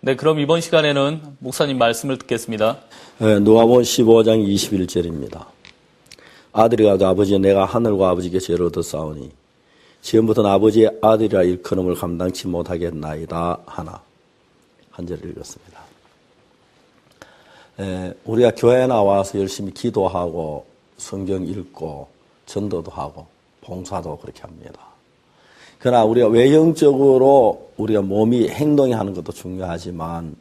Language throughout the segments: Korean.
네, 그럼 이번 시간에는 목사님 말씀을 듣겠습니다. 누가복음 15장 21절입니다. 아들이 가도 아버지 내가 하늘과 아버지께 죄를 얻었사오니 지금부터는 아버지의 아들이라 일컬음을 감당치 못하겠나이다 하나. 한 절을 읽었습니다. 우리가 교회에 나와서 열심히 기도하고 성경 읽고 전도도 하고 봉사도 그렇게 합니다. 그러나 우리가 외형적으로 우리가 몸이 행동이 하는 것도 중요하지만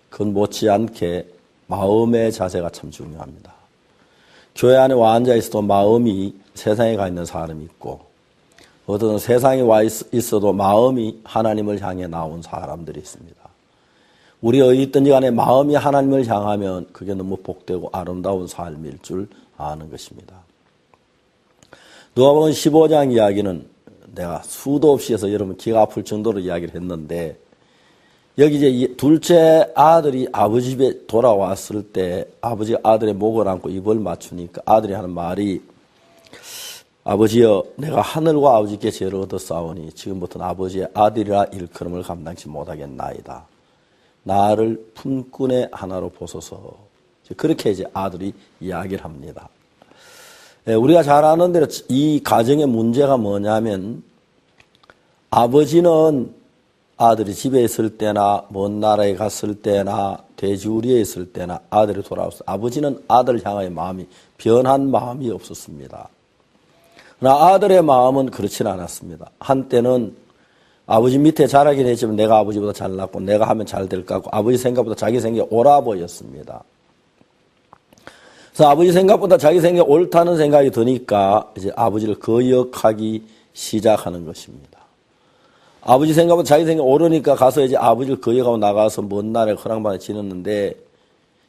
그건 못지않게 마음의 자세가 참 중요합니다. 교회 안에 와 앉아 있어도 마음이 세상에 가 있는 사람이 있고 어떤 세상에 와 있어도 마음이 하나님을 향해 나온 사람들이 있습니다. 우리 어디 있든지 간에 마음이 하나님을 향하면 그게 너무 복되고 아름다운 삶일 줄 아는 것입니다. 누가복음 15장 이야기는 내가 수도 없이 해서 여러분 기가 아플 정도로 이야기를 했는데 여기 이제 둘째 아들이 아버지 집에 돌아왔을 때 아버지가 아들의 목을 안고 입을 맞추니까 아들이 하는 말이 아버지여 내가 하늘과 아버지께 죄를 얻었사오니 지금부터는 아버지의 아들이라 일컬음을 감당치 못하겠나이다. 나를 품꾼의 하나로 보소서. 그렇게 이제 아들이 이야기를 합니다. 우리가 잘 아는 대로 이 가정의 문제가 뭐냐면 아버지는 아들이 집에 있을 때나 먼 나라에 갔을 때나 돼지우리에 있을 때나 아들이 돌아왔을 때 아버지는 아들을 향하여 마음이 변한 마음이 없었습니다. 그러나 아들의 마음은 그렇지는 않았습니다. 한때는 아버지 밑에 자라긴 했지만 내가 아버지보다 잘났고 내가 하면 잘 될 것 같고 아버지 생각보다 자기 생각이 옳아 보였습니다. 그래서 아버지 생각보다 자기 생각이 옳다는 생각이 드니까 이제 아버지를 거역하기 시작하는 것입니다. 아버지 생각보다 자기 생각이 옳으니까 가서 이제 아버지를 거역하고 나가서 먼 나라에 허랑방에 지냈는데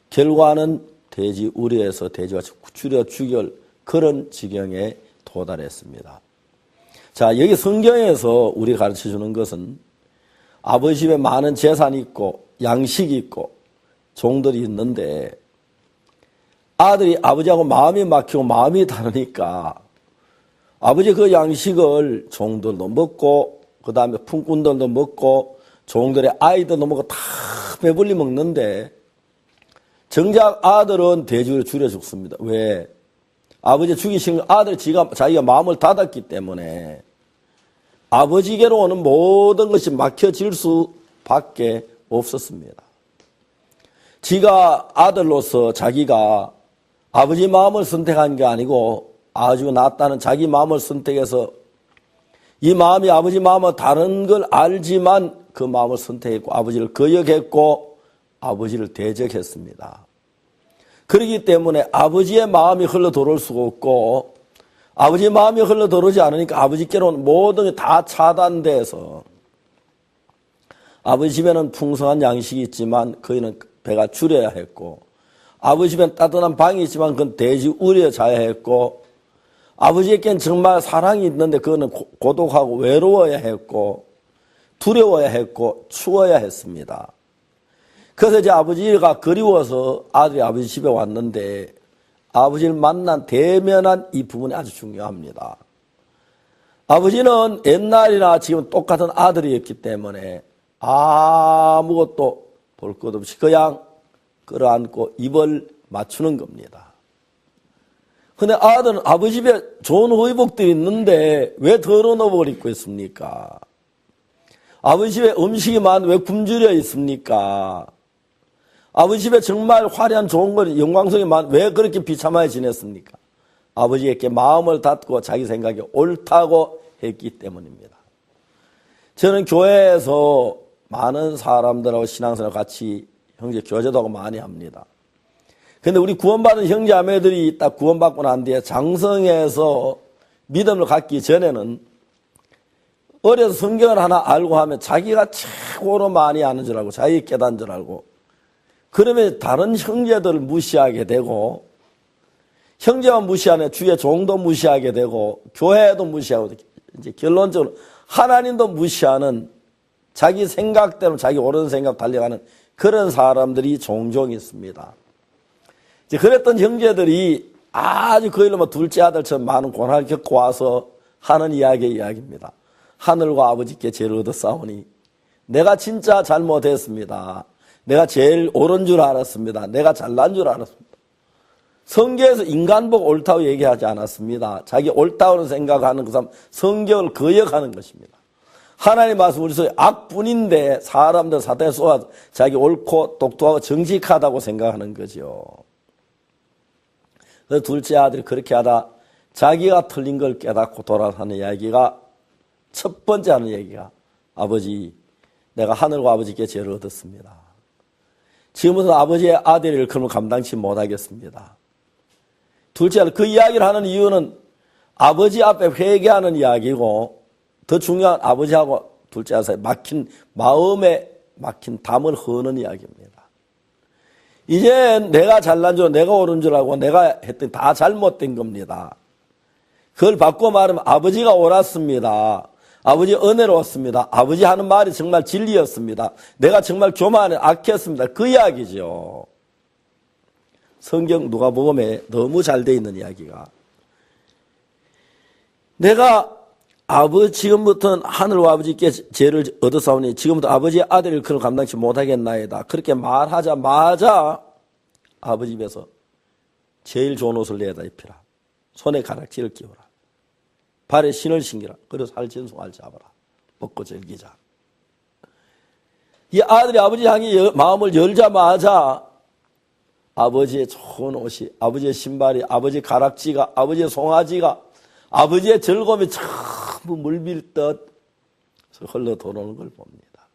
결과는 돼지 우리에서 돼지와 추려 죽일 그런 지경에 도달했습니다. 자, 여기 성경에서 우리 가르쳐 주는 것은 아버지 집에 많은 재산이 있고 양식이 있고 종들이 있는데 아들이 아버지하고 마음이 막히고 마음이 다르니까 아버지 그 양식을 종들도 먹고 그 다음에 품꾼들도 먹고 종들의 아이들도 먹고 다 배불리 먹는데 정작 아들은 돼지를 줄여 죽습니다. 왜? 아버지 죽이신 아들 자기가 마음을 닫았기 때문에 아버지께로 오는 모든 것이 막혀질 수밖에 없었습니다. 지가 아들로서 자기가 아버지 마음을 선택한 게 아니고 아주 낫다는 자기 마음을 선택해서 이 마음이 아버지 마음과 다른 걸 알지만 그 마음을 선택했고 아버지를 거역했고 아버지를 대적했습니다. 그렇기 때문에 아버지의 마음이 흘러 들어올 수가 없고 아버지의 마음이 흘러 들어오지 않으니까 아버지께로 온 모든 게 다 차단돼서 아버지 집에는 풍성한 양식이 있지만 그이는 배가 줄여야 했고 아버지 집에는 따뜻한 방이 있지만 그건 돼지 우리에 자야 했고 아버지에게는 정말 사랑이 있는데 그거는 고독하고 외로워야 했고 두려워야 했고 추워야 했습니다. 그래서 이제 아버지가 그리워서 아들이 아버지 집에 왔는데 아버지를 만난 대면한 이 부분이 아주 중요합니다. 아버지는 옛날이나 지금 똑같은 아들이었기 때문에 아무것도 볼 것 없이 그냥 끌어안고 입을 맞추는 겁니다. 근데 아들은 아버지 집에 좋은 의복들이 있는데 왜 더러운 의복을 입고 있습니까? 아버지 집에 음식이 많은데 왜 굶주려 있습니까? 아버지 집에 정말 화려한 좋은 것, 영광성이 많은데 왜 그렇게 비참하게 지냈습니까? 아버지에게 마음을 닫고 자기 생각이 옳다고 했기 때문입니다. 저는 교회에서 많은 사람들하고 신앙생활 같이 형제 교제도 하고 많이 합니다. 근데 우리 구원받은 형제자매들이 딱 구원받고 난 뒤에 장성해서 믿음을 갖기 전에는 어려서 성경을 하나 알고 하면 자기가 최고로 많이 아는 줄 알고 자기 깨닫는 줄 알고 그러면 다른 형제들을 무시하게 되고 형제만 무시하네 주의 종도 무시하게 되고 교회도 무시하고 이제 결론적으로 하나님도 무시하는 자기 생각대로 자기 옳은 생각 달려가는 그런 사람들이 종종 있습니다. 이제 그랬던 형제들이 아주 그 일로 둘째 아들처럼 많은 고난을 겪고 와서 하는 이야기입니다. 하늘과 아버지께 죄를 얻었사오니 내가 진짜 잘못했습니다. 내가 제일 옳은 줄 알았습니다. 내가 잘난 줄 알았습니다. 성경에서 인간 보고 옳다고 얘기하지 않았습니다. 자기 옳다고 생각하는 그 사람 성경을 거역하는 것입니다. 하나님 말씀 우리 속에 악뿐인데 사람들 사탄에 쏘아서 자기 옳고 똑똑하고 정직하다고 생각하는 거죠. 그래서 둘째 아들이 그렇게 하다 자기가 틀린 걸 깨닫고 돌아서는 이야기가 첫 번째 하는 얘기가 아버지 내가 하늘과 아버지께 죄를 얻었습니다. 지금부터 아버지의 아들을 그러면 감당치 못하겠습니다. 둘째 아들 그 이야기를 하는 이유는 아버지 앞에 회개하는 이야기고 더 중요한 아버지하고 둘째 아들 사이에 막힌 마음에 막힌 담을 허는 이야기입니다. 이제 내가 잘난 줄 내가 옳은 줄 알고 내가 했더니 다 잘못된 겁니다. 그걸 바꿔 말하면 아버지가 옳았습니다. 아버지 은혜로웠습니다. 아버지 하는 말이 정말 진리였습니다. 내가 정말 교만해 악했습니다. 그 이야기죠. 성경 누가복음에 너무 잘 돼 있는 이야기가 내가 지금부터는 하늘과 아버지께 죄를 얻어싸우니 지금부터 아버지의 아들을 그를 감당치 못하겠나이다. 그렇게 말하자마자 아버지 입에서 제일 좋은 옷을 내다 입히라. 손에 가락지를 끼워라. 발에 신을 신기라. 그리고 살진송아를 잡아라. 먹고 즐기자. 이 아들이 아버지 향해 마음을 열자마자 아버지의 좋은 옷이, 아버지의 신발이, 아버지의 가락지가, 아버지의 송아지가, 아버지의 즐거움이 전부 물밀듯 흘러 들어오는 걸 봅니다.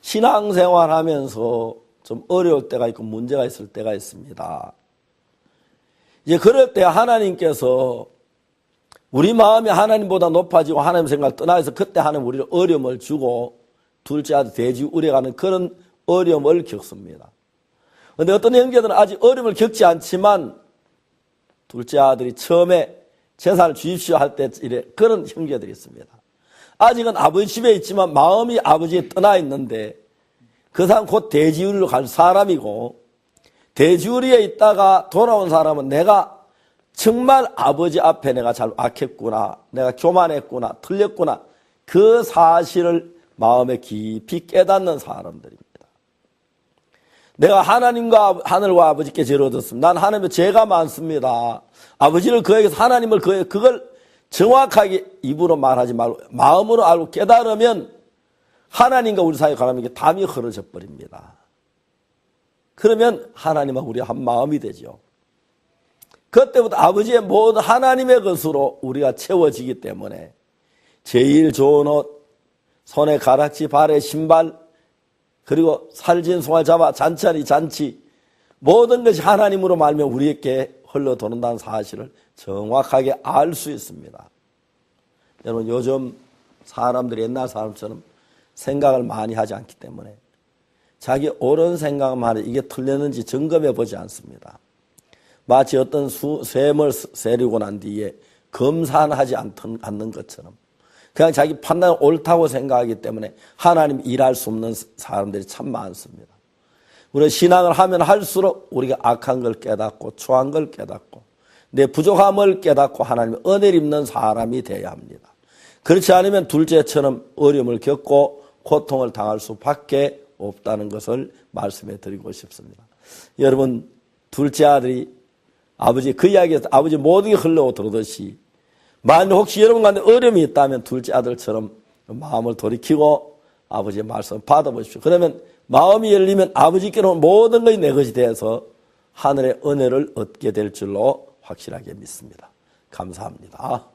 신앙생활 하면서 좀 어려울 때가 있고 문제가 있을 때가 있습니다. 이제 그럴 때 하나님께서 우리 마음이 하나님보다 높아지고 하나님 생각을 떠나서 그때 하나님 우리를 어려움을 주고 둘째 아들 돼지 우려가는 그런 어려움을 겪습니다. 그런데 어떤 형제들은 아직 어려움을 겪지 않지만 둘째 아들이 처음에 재산을 주십시오 할 때 이래 그런 형제들이 있습니다. 아직은 아버지 집에 있지만 마음이 아버지에 떠나 있는데 그 사람 곧 돼지우리로 갈 사람이고 돼지우리에 있다가 돌아온 사람은 내가 정말 아버지 앞에 내가 잘 악했구나, 내가 교만했구나, 틀렸구나 그 사실을 마음에 깊이 깨닫는 사람들입니다. 내가 하늘과 아버지께 죄를 얻었습니다. 난 하나님의 죄가 많습니다. 아버지를 거역해서 하나님을 거역해서 그걸 정확하게 입으로 말하지 말고 마음으로 알고 깨달으면 하나님과 우리 사이에 하나님께 담이 흐려져 버립니다. 그러면 하나님과 우리가 한 마음이 되죠. 그때부터 아버지의 모든 하나님의 것으로 우리가 채워지기 때문에 제일 좋은 옷, 손에 가락지, 발에 신발, 그리고 살진 송아지 잡아 잔치하니 잔치 모든 것이 하나님으로 말면 우리에게 흘러도는다는 사실을 정확하게 알 수 있습니다. 여러분 요즘 사람들이 옛날 사람처럼 생각을 많이 하지 않기 때문에 자기 옳은 생각만 하니 이게 틀렸는지 점검해 보지 않습니다. 마치 어떤 쇠물 세리고 난 뒤에 검사하지 않는 것처럼 그냥 자기 판단은 옳다고 생각하기 때문에 하나님 일할 수 없는 사람들이 참 많습니다. 우리가 신앙을 하면 할수록 우리가 악한 걸 깨닫고 추한 걸 깨닫고 내 부족함을 깨닫고 하나님의 은혜를 입는 사람이 되어야 합니다. 그렇지 않으면 둘째처럼 어려움을 겪고 고통을 당할 수밖에 없다는 것을 말씀해 드리고 싶습니다. 여러분 둘째 아들이 아버지 그 이야기에서 아버지 모든 게 흘러들어오듯이 만약 혹시 여러분 가운데 어려움이 있다면 둘째 아들처럼 마음을 돌이키고 아버지의 말씀을 받아보십시오. 그러면 마음이 열리면 아버지께로는 모든 것이 내 것이 되어서 하늘의 은혜를 얻게 될 줄로 확실하게 믿습니다. 감사합니다.